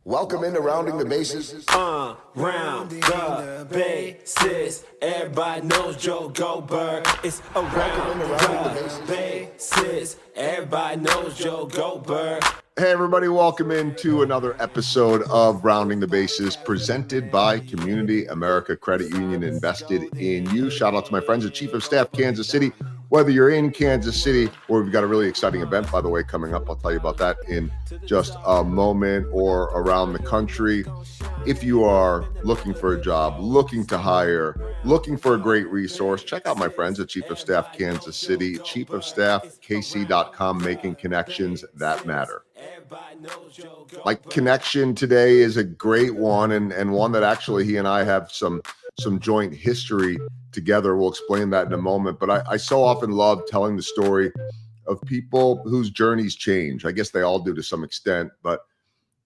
Welcome into Rounding the Bases. Round the bases. Everybody knows Joe Goldberg. It's around the bases. Everybody knows Joe Goldberg. Hey everybody, welcome into another episode of Rounding the Bases, presented by Community America Credit Union, invested in you. Shout out to my friends at Chief of Staff Kansas City. Whether you're in Kansas City or we've got a really exciting event, by the way, coming up. I'll tell you about that in just a moment, or around the country. If you are looking for a job, looking to hire, looking for a great resource, check out my friends at Chief of Staff Kansas City, chiefofstaffkc.com, making connections that matter. My connection today is a great one, and one that actually he and I have some joint history together. We'll explain that in a moment. But I so often love telling the story of people whose journeys change. I guess they all do to some extent, but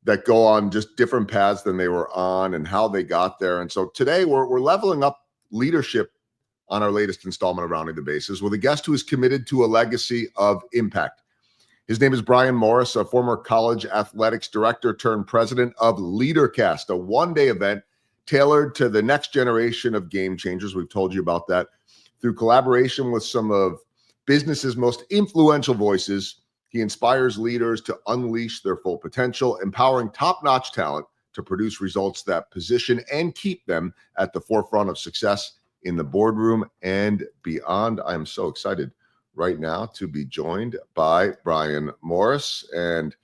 that go on just different paths than they were on and how they got there. And so today we're leveling up leadership on our latest installment of Rounding the Bases with a guest who is committed to a legacy of impact. His name is Brian Morris, a former college athletics director turned president of Leadercast, a one-day event tailored to the next generation of game changers. We've told you about that. Through collaboration with some of business's most influential voices, he inspires leaders to unleash their full potential, empowering top-notch talent to produce results that position and keep them at the forefront of success in the boardroom and beyond. I am so excited right now to be joined by Brian Morris. And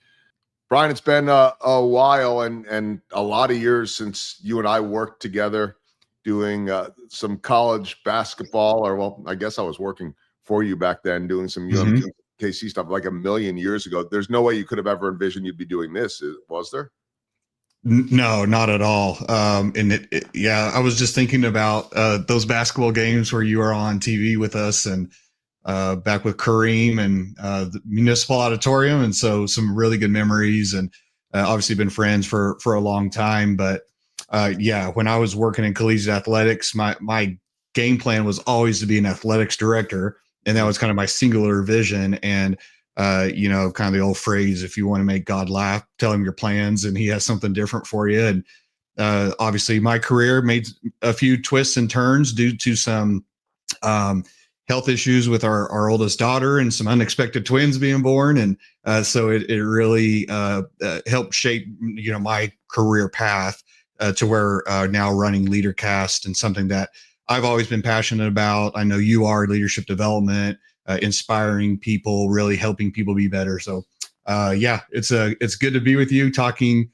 Brian, it's been a while and a lot of years since you and I worked together doing some college basketball, or well, I guess I was working for you back then doing some UMKC stuff like a million years ago. There's no way you could have ever envisioned you'd be doing this, was there? No, not at all. Yeah, I was just thinking about those basketball games where you were on TV with us, and back with Kareem and the Municipal Auditorium. And so some really good memories, and obviously been friends for a long time. But yeah, when I was working in collegiate athletics, my game plan was always to be an athletics director. And that was kind of my singular vision. And, kind of the old phrase, if you want to make God laugh, tell him your plans and he has something different for you. And obviously my career made a few twists and turns due to some health issues with our oldest daughter and some unexpected twins being born. And so it really helped shape, my career path to where now running Leadercast, and something that I've always been passionate about. I know you are, leadership development, inspiring people, really helping people be better. So yeah, it's good to be with you talking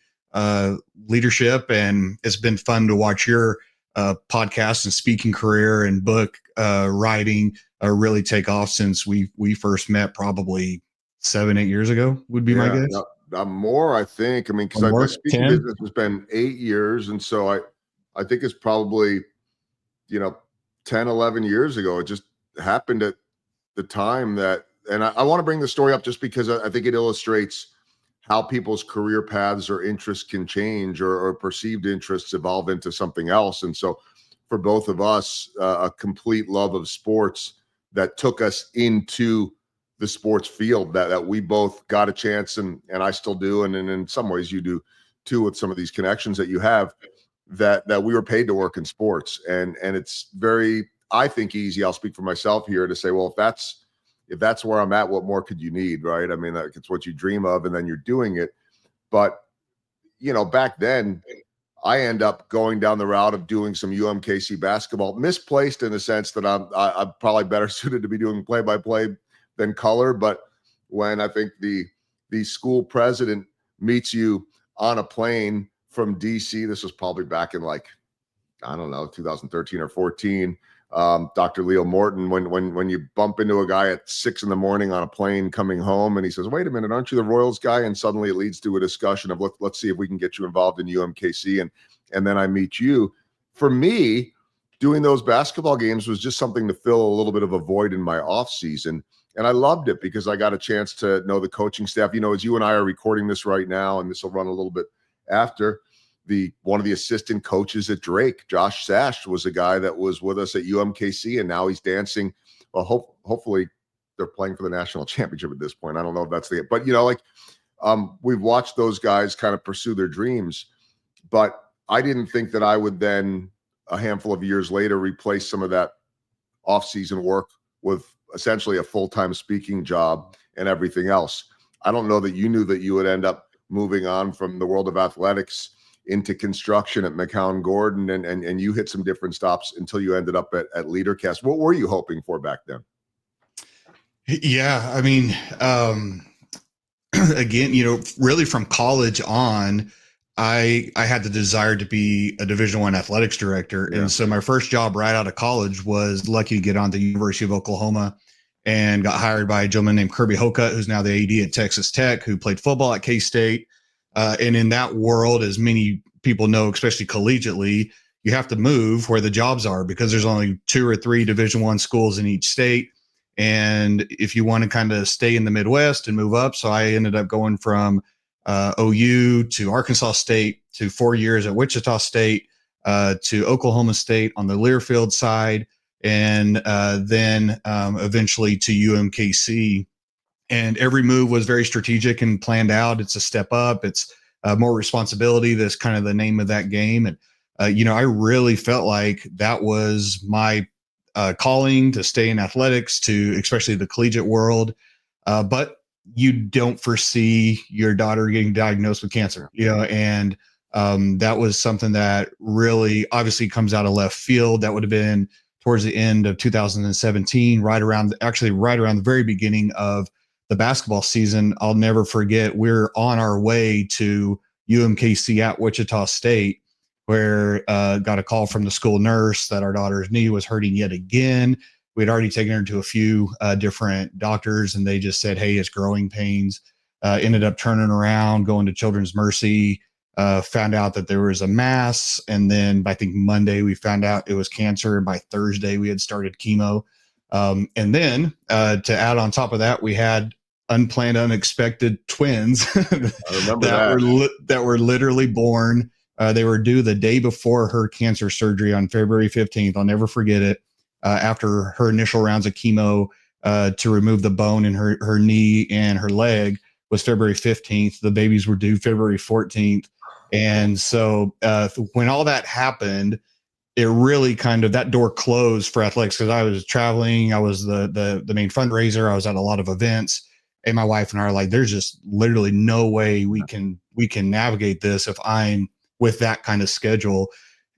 leadership, and it's been fun to watch your podcast and speaking career and book writing really take off since we first met, probably 7-8 years ago would be my guess. More, I think. I mean, because my speaking business has been 8 years, and so I think it's probably 10-11 years ago. It just happened at the time that, and I want to bring the story up just because I think it illustrates how people's career paths or interests can change, or perceived interests evolve into something else. And so for both of us, a complete love of sports that took us into the sports field that we both got a chance, and I still do, and in some ways you do too, with some of these connections that you have, that we were paid to work in sports. And it's very, I think, easy, I'll speak for myself here, to say, well, if that's where I'm at, what more could you need, right? I mean, it's what you dream of, and then you're doing it. But back then I end up going down the route of doing some UMKC basketball, misplaced in the sense that I'm probably better suited to be doing play-by-play than color. But when I think the school president meets you on a plane from DC, this was probably back in 2013 or 14. Dr. Leo Morton, when you bump into a guy at 6 a.m. on a plane coming home, and he says, "Wait a minute, aren't you the Royals guy?" And suddenly it leads to a discussion of let's see if we can get you involved in UMKC, and then I meet you. For me, doing those basketball games was just something to fill a little bit of a void in my off season, and I loved it because I got a chance to know the coaching staff. As you and I are recording this right now, and this will run a little bit after, one of the assistant coaches at Drake, Josh Sash, was a guy that was with us at UMKC, and now he's dancing. Well, hopefully they're playing for the national championship at this point. I don't know if that's but We've watched those guys kind of pursue their dreams, but I didn't think that I would then, a handful of years later, replace some of that off-season work with essentially a full-time speaking job and everything else. I don't know that you knew that you would end up moving on from the world of athletics into construction at McCown Gordon, and you hit some different stops until you ended up at Leadercast. What were you hoping for back then? Yeah, I mean, again, really from college on, I had the desire to be a Division I athletics director. Yeah. And so my first job right out of college was lucky to get on the University of Oklahoma and got hired by a gentleman named Kirby Hocutt, who's now the AD at Texas Tech, who played football at K-State. And in that world, as many people know, especially collegiately, you have to move where the jobs are because there's only 2 or 3 Division I schools in each state. And if you want to kind of stay in the Midwest and move up, so I ended up going from OU to Arkansas State to 4 years at Wichita State to Oklahoma State on the Learfield side, and then eventually to UMKC. And every move was very strategic and planned out. It's a step up. It's more responsibility. That's kind of the name of that game. And, I really felt like that was my calling to stay in athletics, to especially the collegiate world. But you don't foresee your daughter getting diagnosed with cancer, and that was something that really obviously comes out of left field. That would have been towards the end of 2017, right around the very beginning of the basketball season. I'll never forget, we're on our way to UMKC at Wichita State, where got a call from the school nurse that our daughter's knee was hurting yet again. We'd already taken her to a few different doctors, and they just said, hey, it's growing pains. Ended up turning around, going to Children's Mercy, found out that there was a mass. And then I think Monday we found out it was cancer. And by Thursday we had started chemo. And then to add on top of that, we had unplanned, unexpected twins that were literally born. They were due the day before her cancer surgery on February 15th. I'll never forget it. After her initial rounds of chemo to remove the bone in her knee and her leg was February 15th. The babies were due February 14th. And so when all that happened, it really kind of, that door closed for athletics, because I was traveling. I was the main fundraiser. I was at a lot of events. And my wife and I are like, there's just literally no way we can navigate this if I'm with that kind of schedule.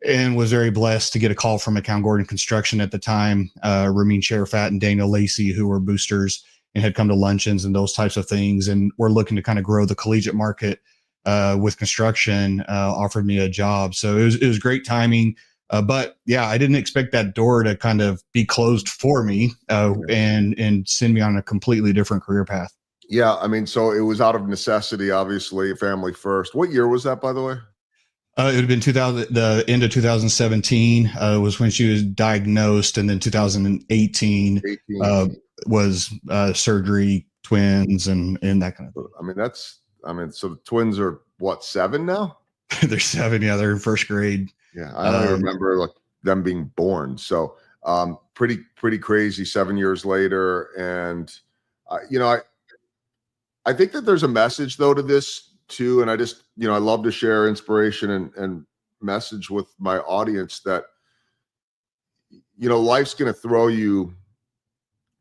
And was very blessed to get a call from McCown Gordon Construction at the time, Ramin Sherifat and Daniel Lacey, who were boosters and had come to luncheons and those types of things. And we're looking to kind of grow the collegiate market with construction, offered me a job. So it was great timing. But yeah, I didn't expect that door to kind of be closed for me and send me on a completely different career path. Yeah. I mean, so it was out of necessity, obviously, family first. What year was that, by the way? It would have been the end of 2017 was when she was diagnosed, and then 2018 was surgery, twins, and that kind of thing. So the twins are what, 7 now? They're 7. Yeah, they're in first grade. Yeah, I don't remember like them being born. So pretty crazy. 7 years later, and I think that there's a message though to this too, and I just I love to share inspiration and message with my audience that life's going to throw you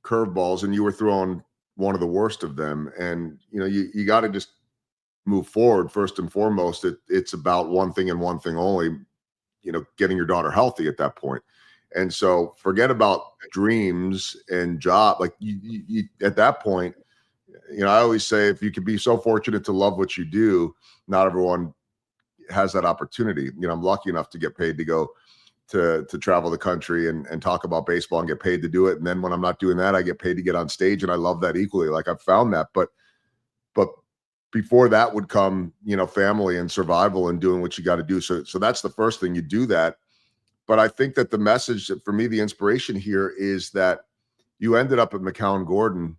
curveballs, and you were throwing one of the worst of them, and you got to just move forward. First and foremost, it's about one thing and one thing only, getting your daughter healthy at that point. And so forget about dreams and job. Like you at that point, I always say, if you could be so fortunate to love what you do, not everyone has that opportunity. I'm lucky enough to get paid to go to travel the country and talk about baseball and get paid to do it. And then when I'm not doing that, I get paid to get on stage, and I love that equally. Like, I've found that, but before that would come, family and survival and doing what you got to do. So that's the first thing, you do that. But I think that the message for me, the inspiration here is that you ended up at McCown Gordon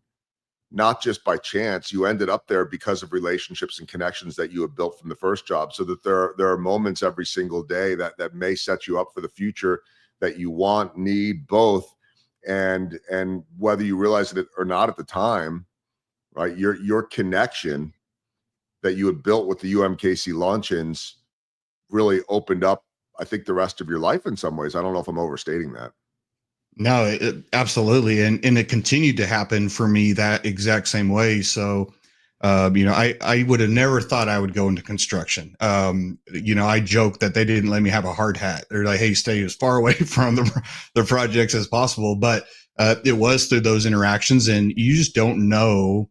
not just by chance. You ended up there because of relationships and connections that you have built from the first job, so that there are moments every single day that may set you up for the future that you want, need, both. And whether you realize it or not at the time, right, your connection that you had built with the UMKC launch-ins really opened up, I think, the rest of your life in some ways. I don't know if I'm overstating that. No, absolutely. And it continued to happen for me that exact same way. So, I would have never thought I would go into construction. I joke that they didn't let me have a hard hat. They're like, hey, stay as far away from the projects as possible. But it was through those interactions, and you just don't know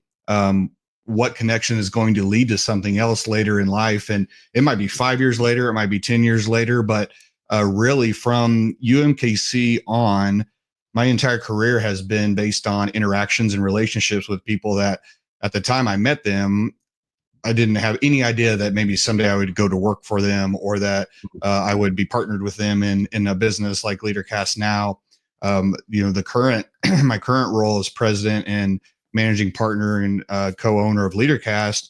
what connection is going to lead to something else later in life. And it might be 5 years later, it might be 10 years later, but really from UMKC on, my entire career has been based on interactions and relationships with people that at the time I met them, I didn't have any idea that maybe someday I would go to work for them, or that I would be partnered with them in a business like Leadercast now. The current my current role as president and managing partner and co-owner of Leadercast,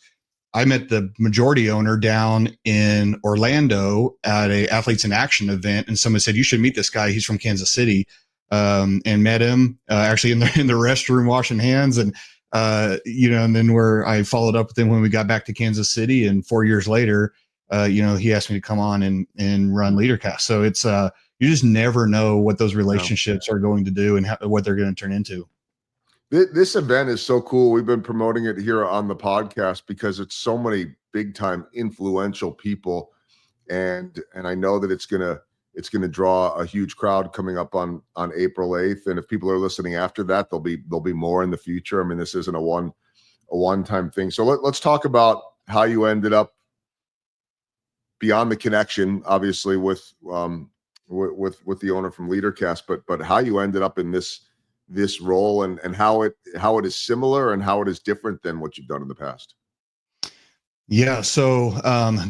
I met the majority owner down in Orlando at a Athletes in Action event, and someone said, "You should meet this guy. He's from Kansas City." And met him actually in the restroom washing hands, and and then where I followed up with him when we got back to Kansas City, and 4 years later, he asked me to come on and run Leadercast. So it's you just never know what those relationships are going to do and what they're going to turn into. This event is so cool. We've been promoting it here on the podcast because it's so many big time influential people, and I know that it's gonna draw a huge crowd coming up on April 8th. And if people are listening after that, there'll be more in the future. I mean, this isn't a one-time thing. So let's talk about how you ended up beyond the connection, obviously with the owner from Leadercast, but how you ended up in this role, and how it is similar and how it is different than what you've done in the past. Yeah. So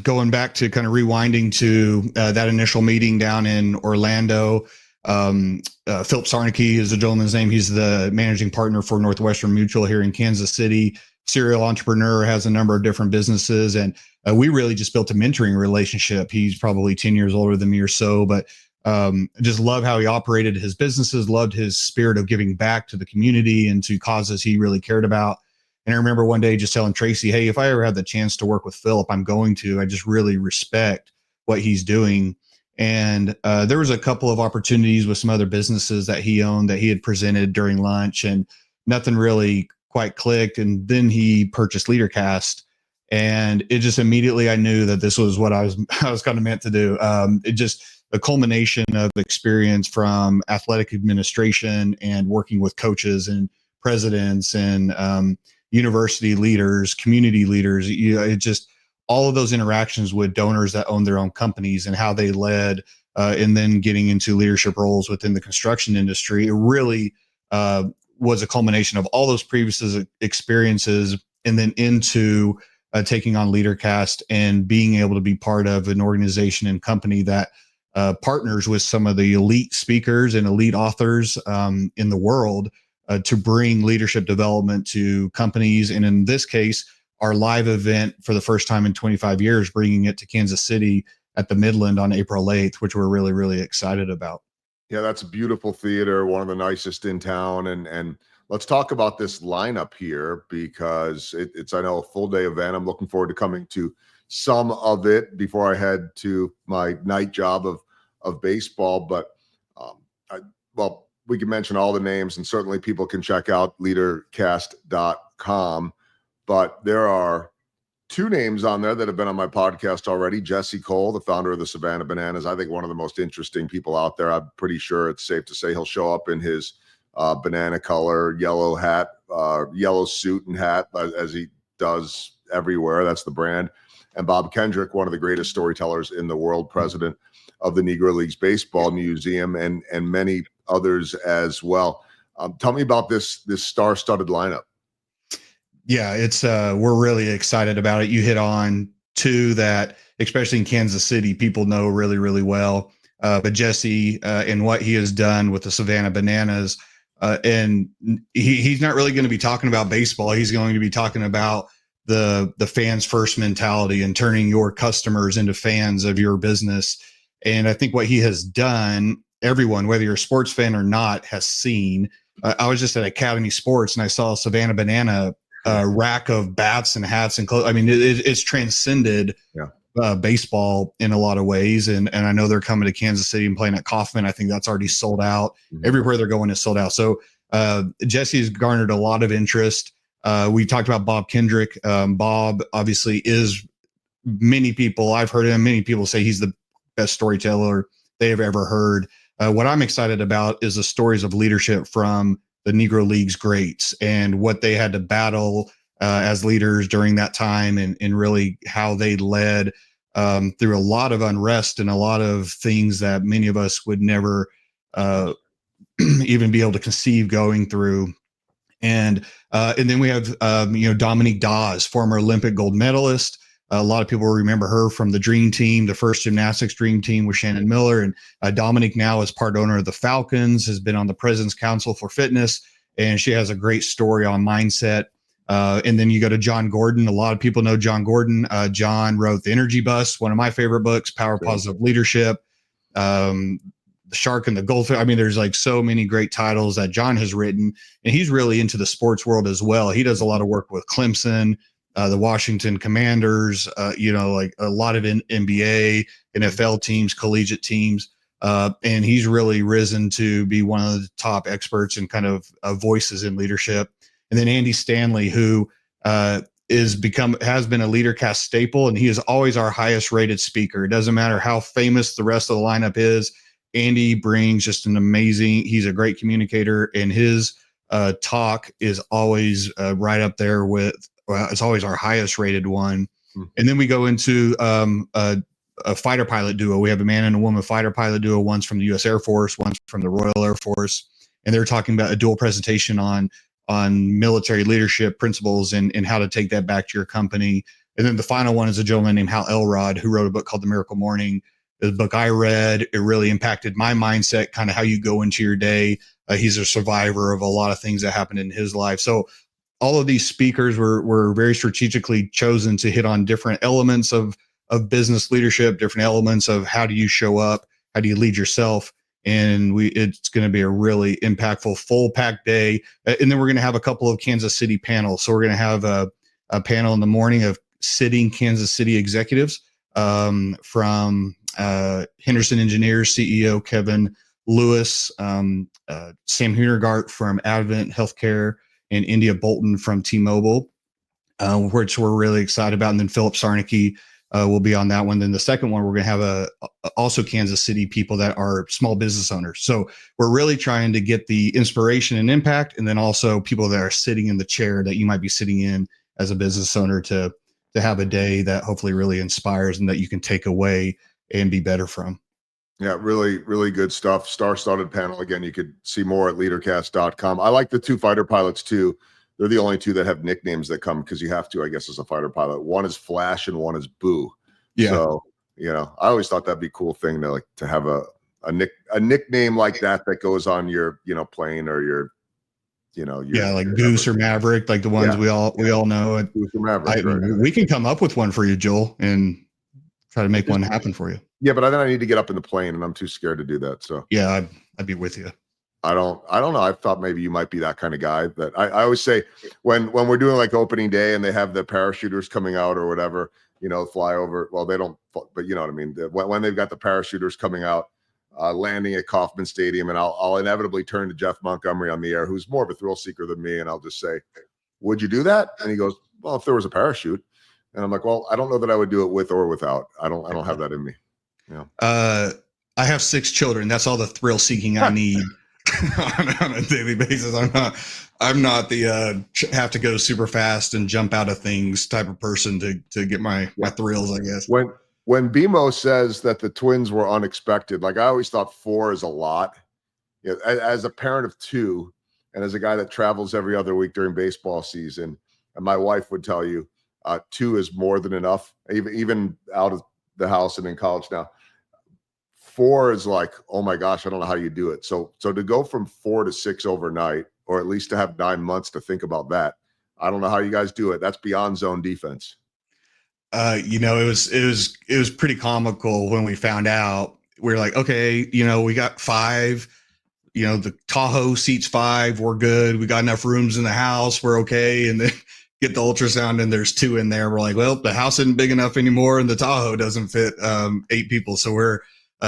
going back to kind of rewinding to that initial meeting down in Orlando, Philip Sarnicki is the gentleman's name. He's the managing partner for Northwestern Mutual here in Kansas City. Serial entrepreneur, has a number of different businesses, and we really just built a mentoring relationship. He's probably 10 years older than me or so, but just love how he operated his businesses, loved his spirit of giving back to the community and to causes he really cared about. And I remember one day just telling Tracy, hey, if I ever had the chance to work with Philip, I'm going to. I just really respect what he's doing. And there was a couple of opportunities with some other businesses that he owned that he had presented during lunch, and nothing really quite clicked. And then he purchased Leadercast, and it just immediately, I knew that this was what I was kind of meant to do. It just a culmination of experience from athletic administration and working with coaches and presidents and university leaders, community leaders. It just all of those interactions with donors that own their own companies and how they led, and then getting into leadership roles within the construction industry. It really was a culmination of all those previous experiences, and then into taking on Leadercast and being able to be part of an organization and company that partners with some of the elite speakers and elite authors in the world to bring leadership development to companies. And in this case, our live event for the first time in 25 years, bringing it to Kansas City at the Midland on April 8th, which we're really, really excited about. Yeah, that's a beautiful theater, one of the nicest in town. And let's talk about this lineup here, because it's, I know, a full day event. I'm looking forward to coming to some of it before I head to my night job of baseball. But we can mention all the names, and certainly people can check out leadercast.com. But there are two names on there that have been on my podcast already. Jesse Cole, the founder of the Savannah Bananas, I think one of the most interesting people out there. I'm pretty sure it's safe to say he'll show up in his banana color, yellow hat, yellow suit and hat, as he does everywhere. That's the brand. And Bob Kendrick, one of the greatest storytellers in the world, president of the Negro Leagues Baseball Museum, and many others as well. Tell me about this star-studded lineup. Yeah, it's we're really excited about it. You hit on two that, especially in Kansas City, people know really, really well. But Jesse and what he has done with the Savannah Bananas, and he's not really going to be talking about baseball. He's going to be talking about the fans first mentality and turning your customers into fans of your business. And I think what he has done, everyone, whether you're a sports fan or not, has seen. I was just at Academy Sports and I saw a Savannah Banana rack of bats and hats and clothes. I mean, it's transcended baseball in a lot of ways. And I know they're coming to Kansas City and playing at Kauffman. I think that's already sold out. Everywhere they're going is sold out. So Jesse has garnered a lot of interest. We talked about Bob Kendrick. Bob obviously is, many people, I've heard him, many people say he's the best storyteller they have ever heard. What I'm excited about is the stories of leadership from the Negro Leagues greats and what they had to battle as leaders during that time, and really how they led through a lot of unrest and a lot of things that many of us would never even be able to conceive going through. And then we have Dominique Dawes, former Olympic gold medalist. A lot of people remember her from the Dream Team, the first gymnastics Dream Team with Shannon Miller. And Dominique now is part owner of the Falcons, has been on the President's Council for Fitness, and she has a great story on mindset. And then you go to John Gordon. A lot of people know John Gordon. John wrote The Energy Bus, one of my favorite books, Power Positive Leadership, The Shark and the Goldfish. I mean, there's like so many great titles that John has written, and he's really into the sports world as well. He does a lot of work with Clemson, the Washington Commanders, like a lot of NBA, NFL teams, collegiate teams. And he's really risen to be one of the top experts and kind of voices in leadership. And then Andy Stanley, who has been a Leadercast staple, and he is always our highest rated speaker. It doesn't matter how famous the rest of the lineup is. Andy brings just he's a great communicator, and his talk is always right up there with, it's always our highest rated one. And then we go into a fighter pilot duo. We have a man and a woman fighter pilot duo. One's from the U.S. Air Force, one's from the Royal Air Force. And they're talking about a dual presentation on military leadership principles and how to take that back to your company. And then the final one is a gentleman named Hal Elrod, who wrote a book called The Miracle Morning. The book I read, it really impacted my mindset, kind of how you go into your day. He's a survivor of a lot of things that happened in his life. So all of these speakers were very strategically chosen to hit on different elements of business leadership, different elements of how do you show up, how do you lead yourself. And it's going to be a really impactful, full packed day. And then we're going to have a couple of Kansas City panels. So we're going to have a panel in the morning of sitting Kansas City executives from Henderson Engineers CEO Kevin Lewis, Sam Hunergart from Advent Healthcare, and India Bolton from T-Mobile, which we're really excited about. And then Philip Sarnicki will be on that one. Then the second one, we're going to have also Kansas City people that are small business owners. So we're really trying to get the inspiration and impact, and then also people that are sitting in the chair that you might be sitting in as a business owner to have a day that hopefully really inspires and that you can take away and be better from. Yeah, really, really good stuff. Star-studded panel. Again, you could see more at leadercast.com. I like the two fighter pilots too. They're the only two that have nicknames that come because you have to, I guess, as a fighter pilot. One is Flash and one is Boo. Yeah. So, I always thought that'd be a cool thing to have a nickname like that goes on your, plane or your, like Goose or Maverick, like the ones we all know. Goose or Maverick. Right. We can come up with one for you, Joel, and try to make one happen for you. Yeah, but then I need to get up in the plane, and I'm too scared to do that. So yeah, I'd be with you. I don't know. I thought maybe you might be that kind of guy. That I always say when we're doing like opening day and they have the parachuters coming out or whatever, fly over. Well, they don't, but you know what I mean. When they've got the parachuters coming out, landing at Kauffman Stadium, and I'll inevitably turn to Jeff Montgomery on the air, who's more of a thrill seeker than me, and I'll just say, "Would you do that?" And he goes, "Well, if there was a parachute." And I'm like, "Well, I don't know that I would do it with or without. I don't have that in me." I have 6 children. That's all the thrill seeking I need on a daily basis. I'm not the have to go super fast and jump out of things type of person to get my thrills, I guess. When BMO says that the twins were unexpected, like I always thought 4 is a lot. As a parent of 2 and as a guy that travels every other week during baseball season, and my wife would tell you 2 is more than enough, even out of the house and in college now. 4 is like, oh my gosh, I don't know how you do it. So to go from 4 to 6 overnight, or at least to have 9 months to think about that, I don't know how you guys do it. That's beyond zone defense. It was pretty comical when we found out. We're like, okay, we got 5. The Tahoe seats 5. We're good. We got enough rooms in the house. We're okay. And then get the ultrasound and there's 2 in there. We're like, well, the house isn't big enough anymore and the Tahoe doesn't fit 8 people. So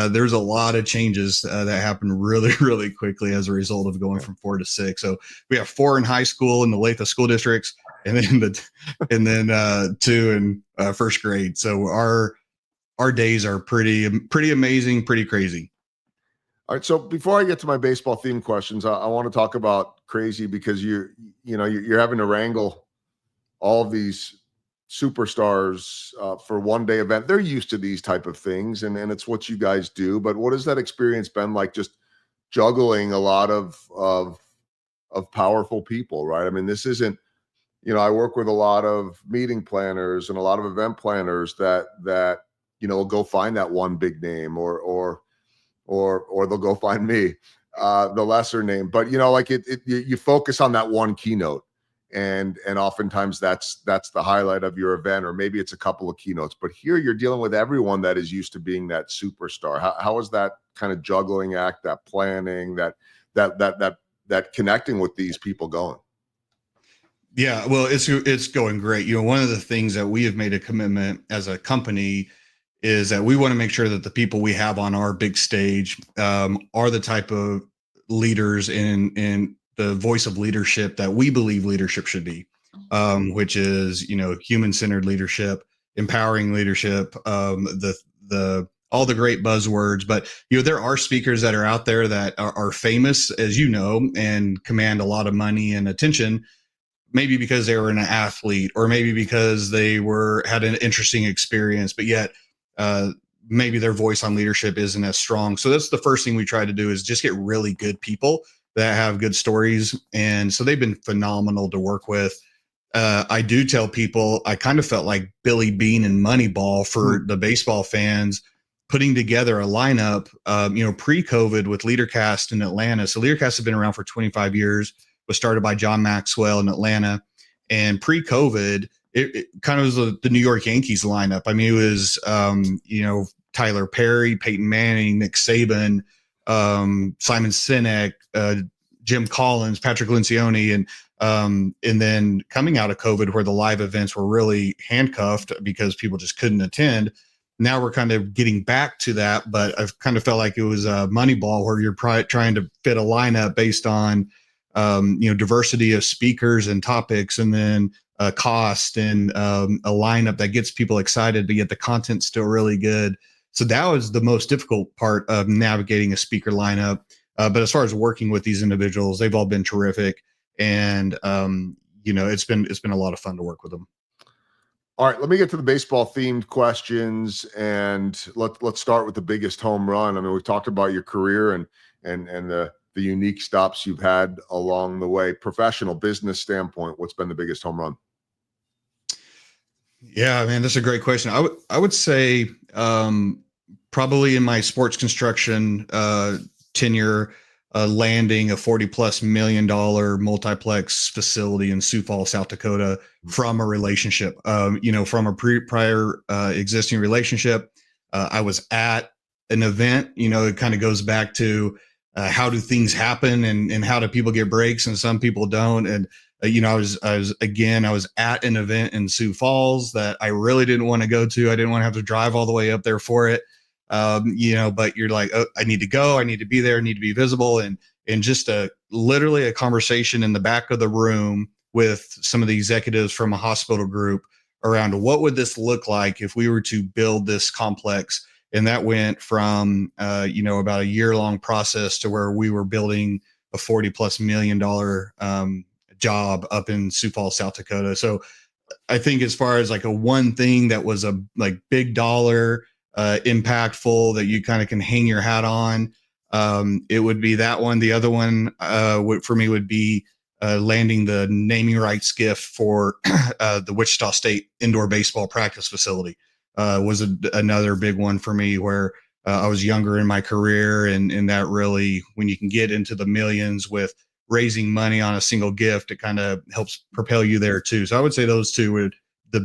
there's a lot of changes that happen really, really quickly as a result of going from 4 to 6. So we have 4 in high school in the Latha school districts, and then 2 in first grade. So our days are pretty amazing, pretty crazy. All right. So before I get to my baseball themed questions, I want to talk about crazy, because you're having to wrangle all of these superstars for one-day event. They're used to these type of things, and it's what you guys do. But what has that experience been like, just juggling a lot of powerful people, right? I mean, this isn't, I work with a lot of meeting planners and a lot of event planners that will go find that one big name, or they'll go find me, the lesser name. But you focus on that one keynote, and oftentimes that's the highlight of your event, or maybe it's a couple of keynotes. But here you're dealing with everyone that is used to being that superstar. How is that kind of juggling act, that planning, that connecting with these people going? Yeah, well, it's going great. One of the things that we have made a commitment as a company is that we want to make sure that the people we have on our big stage are the type of leaders in the voice of leadership that we believe leadership should be, which is, human-centered leadership, empowering leadership, the all the great buzzwords. But there are speakers that are out there that are famous, as you know, and command a lot of money and attention, maybe because they were an athlete, or maybe because they had an interesting experience, but yet maybe their voice on leadership isn't as strong. So that's the first thing we try to do, is just get really good people that have good stories. And so they've been phenomenal to work with. I do tell people, I kind of felt like Billy Bean and Moneyball for the baseball fans, putting together a lineup, pre-COVID with Leadercast in Atlanta. So Leadercast has been around for 25 years, was started by John Maxwell in Atlanta. And pre-COVID, it kind of was the New York Yankees lineup. I mean, it was, Tyler Perry, Peyton Manning, Nick Saban, Simon Sinek, Jim Collins, Patrick Lencioni, and then coming out of COVID, where the live events were really handcuffed because people just couldn't attend. Now we're kind of getting back to that, but I've kind of felt like it was a Moneyball, where you're trying to fit a lineup based on, diversity of speakers and topics, and then cost, and a lineup that gets people excited, but yet the content's still really good. So that was the most difficult part of navigating a speaker lineup. But as far as working with these individuals, they've all been terrific, and it's been a lot of fun to work with them. All right, let me get to the baseball themed questions, and let's start with the biggest home run. I mean, we've talked about your career and the unique stops you've had along the way. Professional business standpoint, what's been the biggest home run? Yeah, man, that's a great question. I would say probably in my sports construction tenure, landing a $40+ million multiplex facility in Sioux Falls, South Dakota, from a relationship, from a prior existing relationship. I was at an event. It kind of goes back to how do things happen, and how do people get breaks, and some people don't. And I was at an event in Sioux Falls that I really didn't want to go to. I didn't want to have to drive all the way up there for it. But you're like, oh, I need to go, I need to be there, I need to be visible. And just literally a conversation in the back of the room with some of the executives from a hospital group around what would this look like if we were to build this complex. And that went from, about a year-long process to where we were building a $40+ million job up in Sioux Falls, South Dakota. So I think as far as like a one thing that was a big dollar, impactful, that you kind of can hang your hat on, it would be that one. The other one for me would be landing the naming rights gift for the Wichita State indoor baseball practice facility. Was another big one for me, where I was younger in my career, and that really, when you can get into the millions with raising money on a single gift, it kind of helps propel you there too. So I would say those two would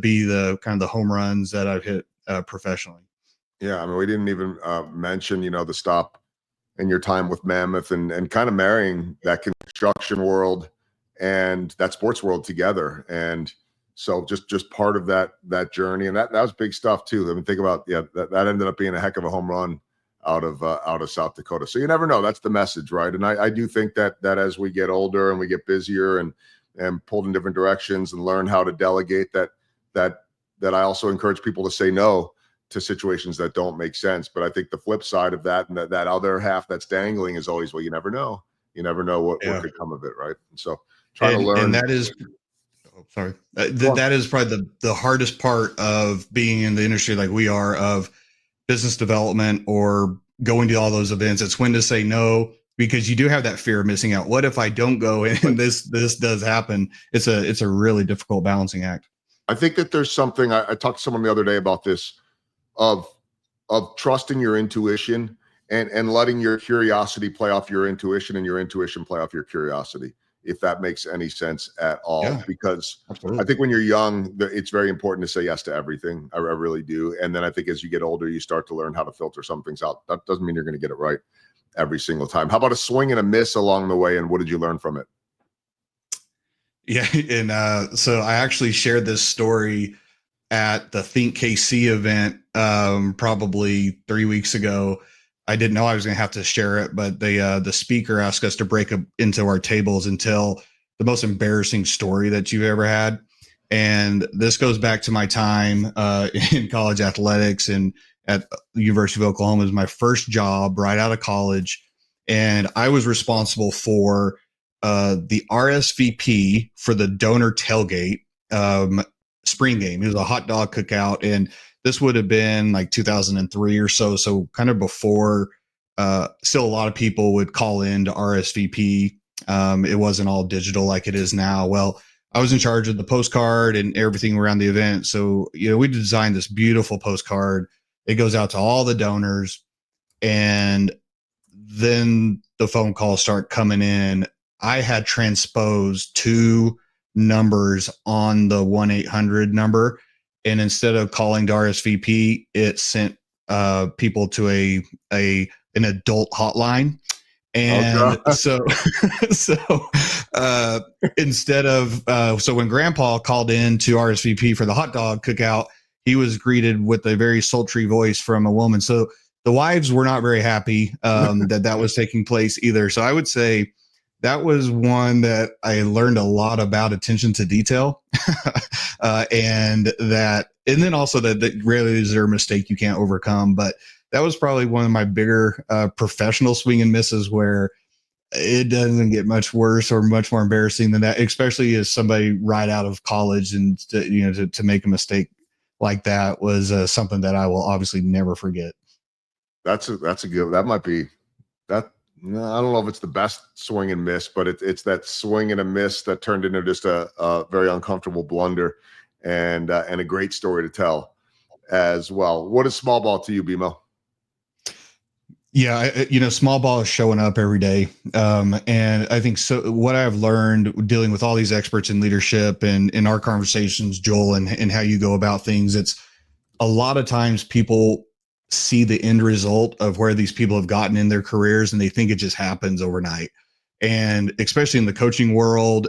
be the kind of the home runs that I've hit professionally. Yeah, I mean, we didn't even mention, the stop in your time with Mammoth, and kind of marrying that construction world and that sports world together. And So just part of that journey, and that was big stuff too. I mean, think about that ended up being a heck of a home run out of South Dakota. So you never know. That's the message, right? And I do think that as we get older and we get busier and pulled in different directions and learn how to delegate, that I also encourage people to say no to situations that don't make sense. But I think the flip side of that, and that other half that's dangling, is always, well, you never know. You never know what could come of it, right? And so trying to learn. And that is, sorry, that is probably the hardest part of being in the industry like we are, of business development or going to all those events. It's when to say no, because you do have that fear of missing out. What if I don't go and this does happen? It's a really difficult balancing act. I think that there's something, I talked to someone the other day about this, of trusting your intuition and letting your curiosity play off your intuition and your intuition play off your curiosity, if that makes any sense at all. Yeah, because absolutely. I think when you're young, it's very important to say yes to everything. I really do. And then I think as you get older, you start to learn how to filter some things out. That doesn't mean you're going to get it right every single time. How about a swing and a miss along the way, and what did you learn from it? Yeah, and so I actually shared this story at the Think KC event probably 3 weeks ago. I didn't know I was going to have to share it, but the speaker asked us to break into our tables and tell the most embarrassing story that you've ever had. And this goes back to my time in college athletics, and at the University of Oklahoma. It was my first job right out of college. And I was responsible for the RSVP for the donor tailgate spring game. It was a hot dog cookout. And this would have been like 2003 or so. So kind of before, still a lot of people would call in to RSVP. It wasn't all digital like it is now. Well, I was in charge of the postcard and everything around the event. So, we designed this beautiful postcard. It goes out to all the donors, and then the phone calls start coming in. I had transposed 2 numbers on the 1-800 number. And instead of calling to RSVP, it sent people to an adult hotline. And so instead of, so when Grandpa called in to RSVP for the hot dog cookout, he was greeted with a very sultry voice from a woman. So the wives were not very happy that was taking place either. So I would say that was one that I learned a lot about attention to detail, and then also that rarely is there a mistake you can't overcome. But that was probably one of my bigger professional swing and misses, where it doesn't get much worse or much more embarrassing than that, especially as somebody right out of college, and to make a mistake like that was something that I will obviously never forget. That's a good, that might be that. No, I don't know if it's the best swing and miss, but it's that swing and a miss that turned into just a very uncomfortable blunder, and a great story to tell as well. What is small ball to you, BMO? Yeah, small ball is showing up every day. And I think so. What I've learned dealing with all these experts in leadership and in our conversations, Joel, and how you go about things, it's a lot of times people see the end result of where these people have gotten in their careers, and they think it just happens overnight. And especially in the coaching world,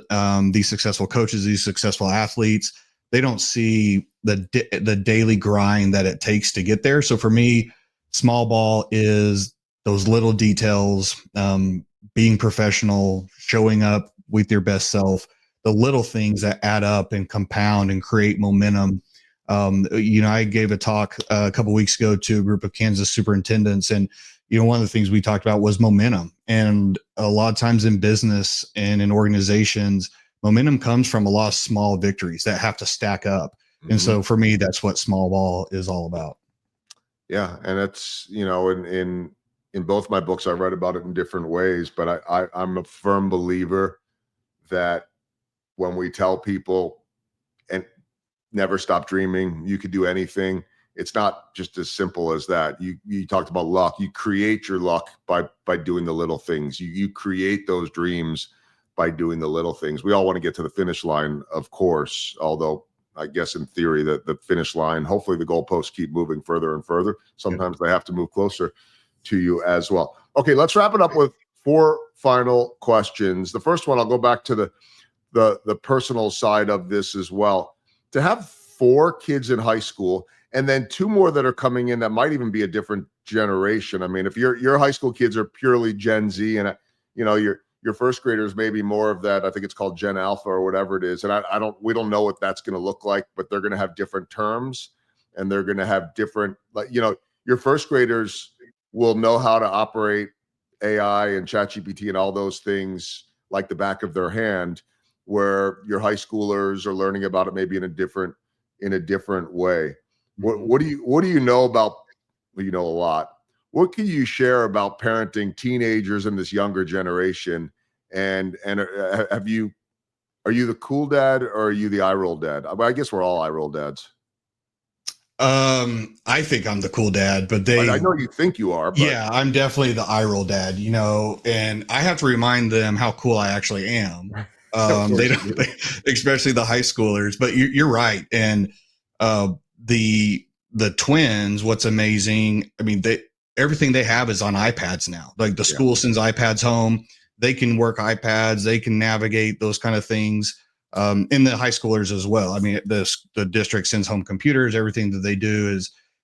these successful coaches, these successful athletes, they don't see the daily grind that it takes to get there. So for me, small ball is those little details, being professional, showing up with your best self, the little things that add up and compound and create momentum. I gave a talk a couple of weeks ago to a group of Kansas superintendents, and one of the things we talked about was momentum. And a lot of times in business and in organizations, momentum comes from a lot of small victories that have to stack up. Mm-hmm. And so for me, that's what small ball is all about. Yeah, and it's in both my books, I read about it in different ways, but I'm a firm believer that when we tell people and never stop dreaming, you could do anything, it's not just as simple as that. You talked about luck. You create your luck by doing the little things. You create those dreams by doing the little things. We all want to get to the finish line, of course, although I guess in theory that the finish line, hopefully the goalposts keep moving further and further. Sometimes they have to move closer to you as well. Okay, let's wrap it up with 4 final questions. The first one, I'll go back to the personal side of this as well. to have 4 kids in high school and then 2 more that are coming in that might even be a different generation. I mean, if your high school kids are purely Gen Z, and your first graders may be more of that, I think it's called Gen Alpha or whatever it is, and we don't know what that's going to look like, but they're going to have different terms, and they're going to have different, like, your first graders will know how to operate AI and ChatGPT and all those things like the back of their hand, where your high schoolers are learning about it maybe in a different way. What do you know about? Well, you know a lot. What can you share about parenting teenagers in this younger generation? And are you the cool dad, or are you the eye roll dad? I guess we're all eye roll dads. I think I'm the cool dad, but I know you think you are, but yeah, I'm definitely the eye roll dad, and I have to remind them how cool I actually am. They don't, especially the high schoolers, but you're right. And the twins, what's amazing, I mean, everything they have is on iPads now. Like the school sends iPads home. They can work iPads. They can navigate those kind of things. In the high schoolers as well. I mean, the district sends home computers. Everything that they do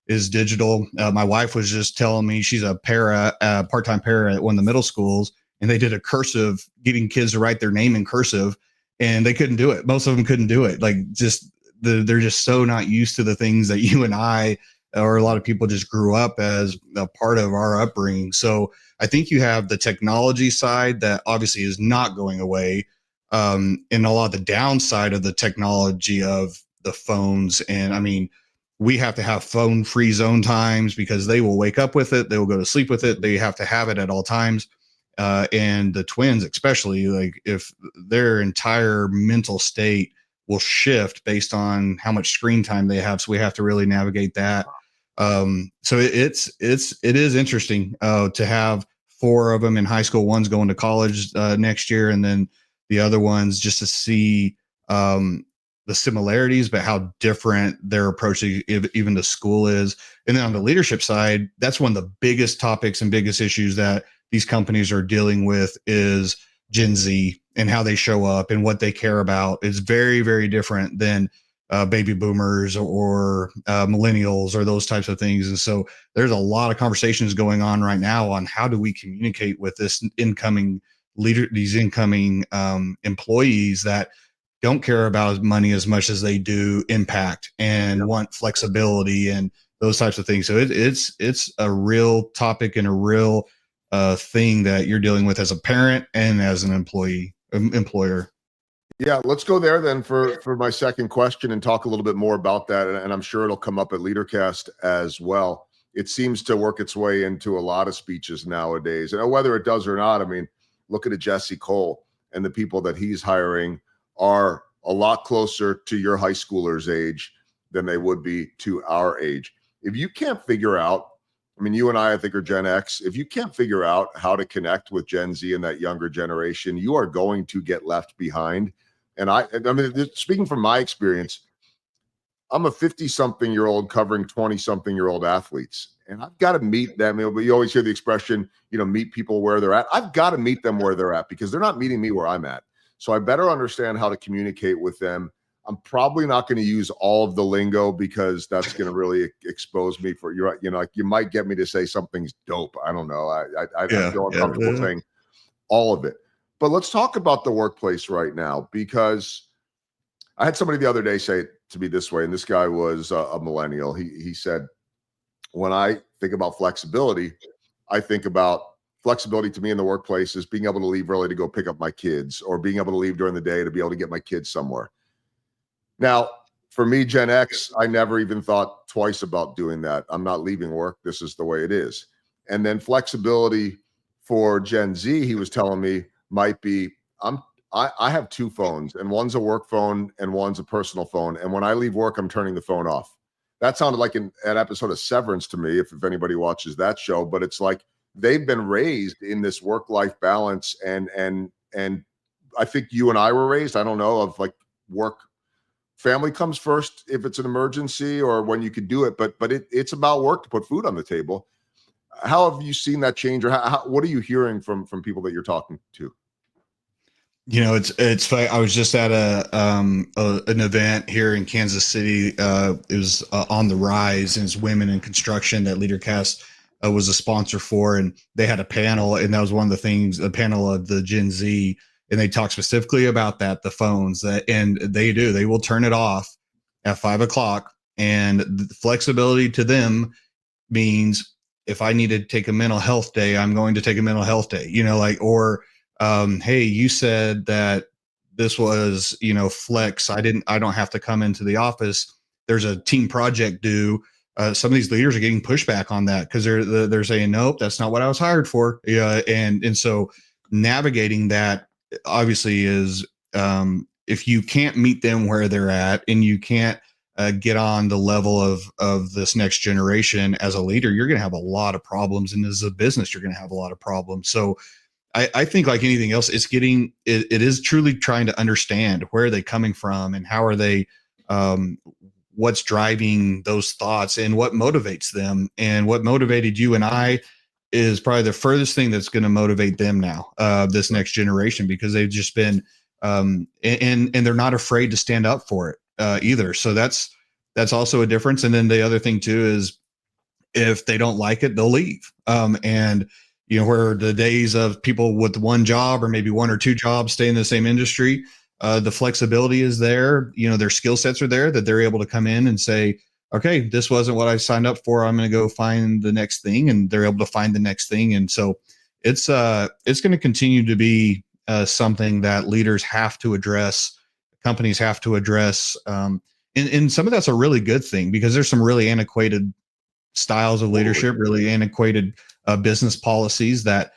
is digital. My wife was just telling me, she's a part-time para at one of the middle schools, and they did a cursive, getting kids to write their name in cursive, and they couldn't do it. Most of them couldn't do it. Like, they're just so not used to the things that you and I, or a lot of people, just grew up as a part of our upbringing. So I think you have the technology side that obviously is not going away. And a lot of the downside of the technology of the phones. And I mean, we have to have phone free zone times, because they will wake up with it. They will go to sleep with it. They have to have it at all times. And the twins, especially, like, if their entire mental state will shift based on how much screen time they have. So we have to really navigate that. So it is interesting to have 4 of them in high school. One's going to college next year, and then the other ones, just to see the similarities, but how different their approach to even to school is. And then on the leadership side, that's one of the biggest topics and biggest issues that these companies are dealing with is Gen Z and how they show up and what they care about. Is very, very different than baby boomers or millennials or those types of things. And so there's a lot of conversations going on right now on how do we communicate with these incoming employees that don't care about money as much as they do impact and want flexibility and those types of things. So it's a real topic and a real thing that you're dealing with as a parent and as an employer. Yeah, let's go there then for my second question and talk a little bit more about that. And I'm sure it'll come up at Leadercast as well. It seems to work its way into a lot of speeches nowadays. And whether it does or not, I mean, look at Jesse Cole, and the people that he's hiring are a lot closer to your high schooler's age than they would be to our age. If you can't figure out, I mean, you and I think, are Gen X. If you can't figure out how to connect with Gen Z and that younger generation, you are going to get left behind. And I mean, speaking from my experience, I'm a 50-something-year-old covering 20-something-year-old athletes, and I've got to meet them. But you always hear the expression, meet people where they're at. I've got to meet them where they're at, because they're not meeting me where I'm at. So I better understand how to communicate with them. I'm probably not going to use all of the lingo, because that's going to really expose me for like, you might get me to say something's dope. I don't know. I feel uncomfortable saying all of it. But let's talk about the workplace right now, because I had somebody the other day say it to me this way, and this guy was a millennial. He said, when I think about flexibility, I think about flexibility to me in the workplace is being able to leave early to go pick up my kids, or being able to leave during the day to be able to get my kids somewhere. Now, for me, Gen X, I never even thought twice about doing that. I'm not leaving work. This is the way it is. And then flexibility for Gen Z, he was telling me, might be, I have 2 phones, and one's a work phone and one's a personal phone. And when I leave work, I'm turning the phone off. That sounded like an episode of Severance to me, if anybody watches that show. But it's like they've been raised in this work-life balance, and I think you and I were raised, I don't know, of like family comes first if it's an emergency or when you could do it, but it's about work to put food on the table. How have you seen that change, or what are you hearing from people that you're talking to? It's funny. I was just at an event here in Kansas City. It was on the rise, and it's women in construction that Leadercast was a sponsor for, and they had a panel, and that was one of the things, a panel of the Gen Z, and they talked specifically about that, the phones, and they will turn it off at 5 o'clock, and the flexibility to them means if I need to take a mental health day, I'm going to take a mental health day, or hey, you said that this was, flex. I don't have to come into the office. There's a team project due. Some of these leaders are getting pushback on that because they're saying, nope, that's not what I was hired for. Yeah. And so navigating that obviously is, if you can't meet them where they're at and you can't get on the level of this next generation as a leader, you're going to have a lot of problems. And as a business, you're going to have a lot of problems. So I think like anything else, it is truly trying to understand where are they coming from and how are they, what's driving those thoughts and what motivates them. And what motivated you and I is probably the furthest thing that's going to motivate them now, this next generation, because they've just been, and they're not afraid to stand up for it either. So that's also a difference. And then the other thing too is if they don't like it, they'll leave. And where the days of people with one job or maybe one or two jobs stay in the same industry, the flexibility is there. Their skill sets are there that they're able to come in and say, okay, this wasn't what I signed up for. I'm going to go find the next thing, and they're able to find the next thing. And so it's going to continue to be something that leaders have to address, companies have to address. And some of that's a really good thing because there's some really antiquated styles of leadership, really antiquated business policies that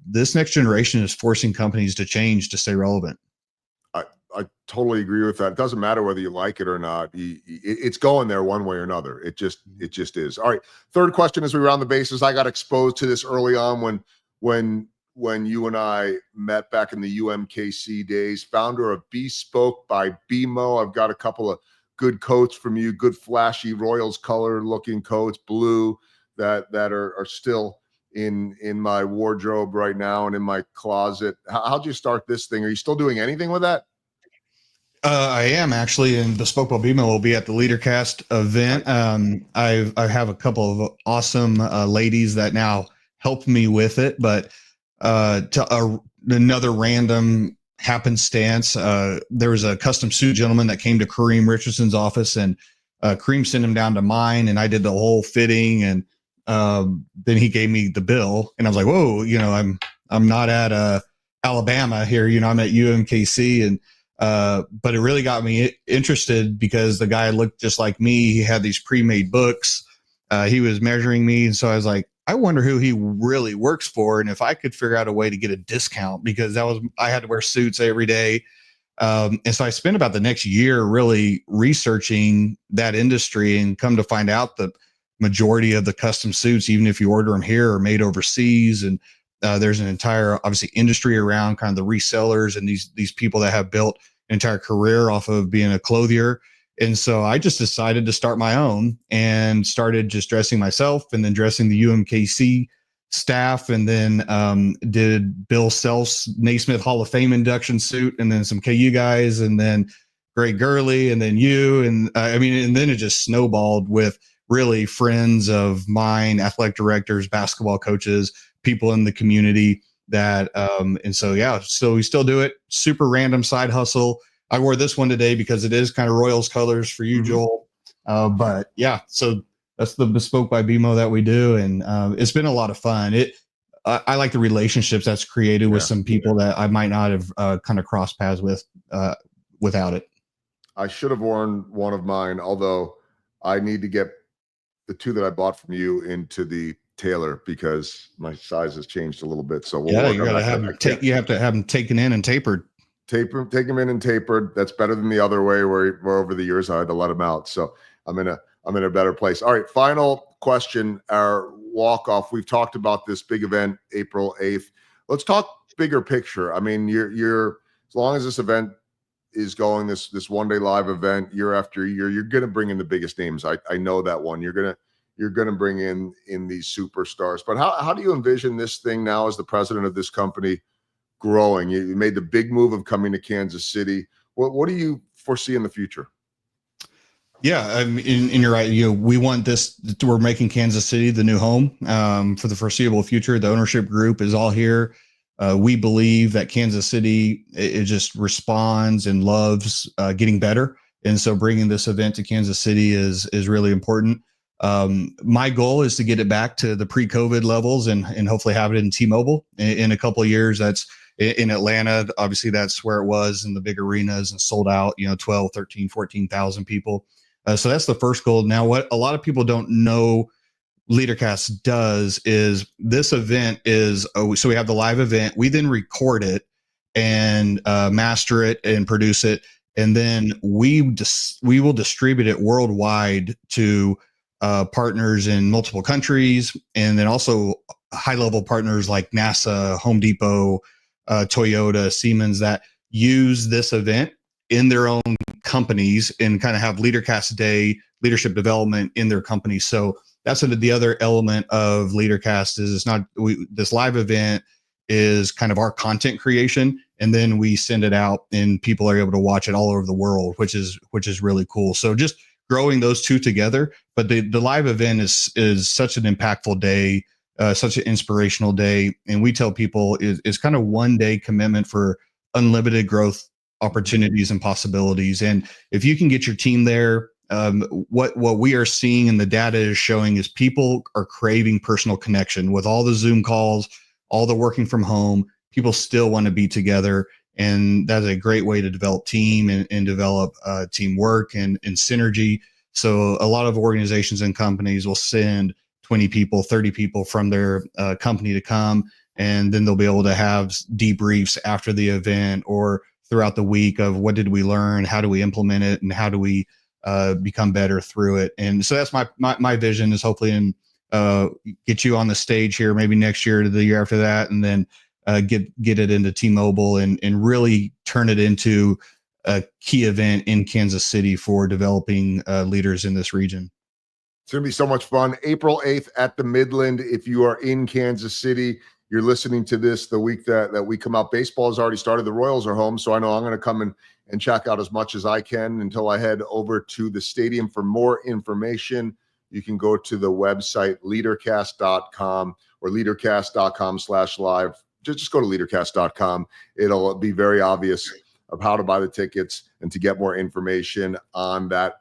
this next generation is forcing companies to change to stay relevant. I totally agree with that. It doesn't matter whether you like it or not. It's going there one way or another. It just is. All right. Third question as we round the bases. I got exposed to this early on when you and I met back in the UMKC days. Founder of Bespoke by BMO. I've got a couple of good coats from you, good flashy Royals color looking coats, blue, that are still in my wardrobe right now and in my closet. How'd you start this thing? Are you still doing anything with that? I am actually, and Bespoke by BMO will be at the Leadercast event. I have a couple of awesome ladies that now help me with it, but another random happenstance, there was a custom suit gentleman that came to Kareem Richardson's office, and Kareem sent him down to mine, and I did the whole fitting, and then he gave me the bill, and I was like, whoa, I'm not at Alabama here, I'm at UMKC, and but it really got me interested because the guy looked just like me. He had these pre-made books. He was measuring me. And so I was like, I wonder who he really works for. And if I could figure out a way to get a discount, because I had to wear suits every day. And so I spent about the next year really researching that industry, and come to find out the majority of the custom suits, even if you order them here, are made overseas. And there's an entire, obviously, industry around kind of the resellers and these people that have built an entire career off of being a clothier. And so I just decided to start my own and started just dressing myself and then dressing the UMKC staff, and then did Bill Self's Naismith Hall of Fame induction suit, and then some KU guys, and then Greg Gurley, and then you. And and then it just snowballed with really friends of mine, athletic directors, basketball coaches, people in the community that, and so, yeah, so we still do it. Super random side hustle. I wore this one today because it is kind of Royals colors for you, Joel. But yeah, so that's the Bespoke by BMO that we do. And it's been a lot of fun. I like the relationships that's created with some people that I might not have kind of crossed paths with without it. I should have worn one of mine, although I need to get the two that I bought from you into the tailor because my size has changed a little bit. So we'll you gotta have them you have to have them taken in and tapered. Take them in and tapered. That's better than the other way where over the years I had to let them out. So I'm in a better place. All right. Final question. Our walk off. We've talked about this big event, April 8th. Let's talk bigger picture. I mean, you're as long as this event is going, this one day live event year after year, you're going to bring in the biggest names. I know that one. You're going to bring in these superstars. But how do you envision this thing now as the president of this company growing. You made the big move of coming to Kansas City. What do you foresee in the future? Yeah, and you're right. We want this. We're making Kansas City the new home for the foreseeable future. The ownership group is all here. We believe that Kansas City it just responds and loves getting better, and so bringing this event to Kansas City is really important. My goal is to get it back to the pre-COVID levels and hopefully have it in T-Mobile in a couple of years. That's in Atlanta. Obviously, that's where it was in the big arenas and sold out. 12, 13, 14,000 people. So that's the first goal. Now, what a lot of people don't know Leadercast does is this event is, so we have the live event. We then record it and master it and produce it. And then we will distribute it worldwide to partners in multiple countries. And then also high level partners like NASA, Home Depot, Toyota, Siemens that use this event in their own companies and kind of have Leadercast Day leadership development in their companies. So that's the other element of Leadercast is it's not this live event is kind of our content creation, and then we send it out and people are able to watch it all over the world, which is really cool. So just growing those two together, but the live event is such an impactful day, such an inspirational day, and we tell people is kind of 1 day commitment for unlimited growth opportunities and possibilities. And if you can get your team there, what we are seeing and the data is showing is people are craving personal connection with all the Zoom calls, all the working from home. People still want to be together. And that's a great way to develop team and develop teamwork and synergy. So a lot of organizations and companies will send 20 people, 30 people from their company to come, and then they'll be able to have debriefs after the event or throughout the week of what did we learn, how do we implement it, and how do we become better through it. And so that's my vision is hopefully get you on the stage here maybe next year or the year after that, and then get it into T-Mobile and really turn it into a key event in Kansas City for developing leaders in this region. It's going to be so much fun. April 8th at the Midland. If you are in Kansas City, you're listening to this the week that we come out. Baseball has already started. The Royals are home. So I know I'm going to come and check out as much as I can until I head over to the stadium. For more information, you can go to the website leadercast.com or leadercast.com/live. Just go to leadercast.com. It'll be very obvious of how to buy the tickets and to get more information on that.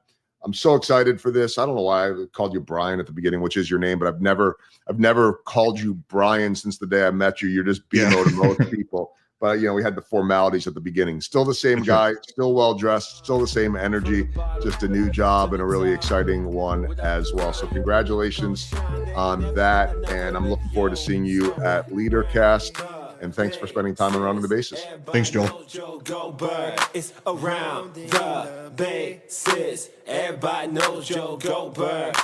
I'm so excited for this. I don't know why I called you Brian at the beginning, which is your name, but I've never called you Brian since the day I met you. You're just BMO to most people. But, we had the formalities at the beginning. Still the same guy, still well-dressed, still the same energy, just a new job and a really exciting one as well. So congratulations on that. And I'm looking forward to seeing you at Leadercast. And thanks for spending time around the bases. Thanks, Joel. It's around the bases. Everybody knows Joe Goldberg.